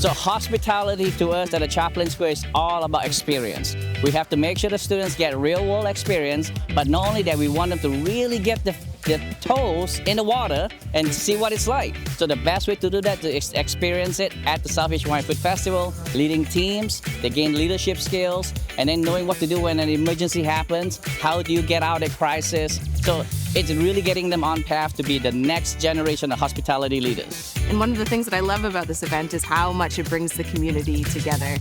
So hospitality to us at the Chaplin School is all about experience. We have to make sure the students get real world experience, but not only that, we want them to really get the toes in the water and see what it's like. So the best way to do that is to experience it at the Southeast Hawaiian Food Festival, leading teams, they gain leadership skills, and then knowing what to do when an emergency happens, how do you get out of a crisis. So it's really getting them on path to be the next generation of hospitality leaders. And one of the things that I love about this event is how much it brings the community together,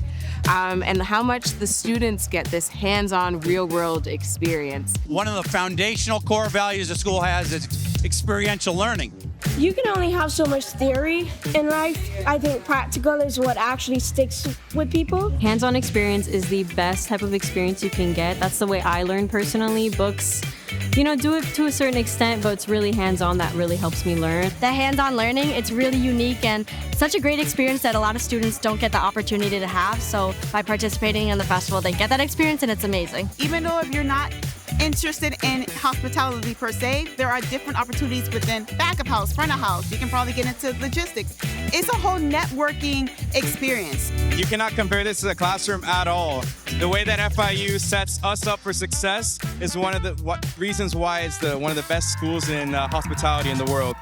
and how much the students get this hands-on, real-world experience. One of the foundational core values the school has is experiential learning. You can only have so much theory in life. I think practical is what actually sticks with people. Hands-on experience is the best type of experience you can get. That's the way I learn personally. Books, do it to a certain extent, but it's really hands-on that really helps me learn. The hands-on learning, it's really unique and such a great experience that a lot of students don't get the opportunity to have. So by participating in the festival, they get that experience and it's amazing. Even though if you're not interested in hospitality per se, there are different opportunities within back of house, front of house. You can probably get into logistics. It's a whole networking experience. You cannot compare this to the classroom at all. The way that FIU sets us up for success is one of the reasons why it's one of the best schools in hospitality in the world.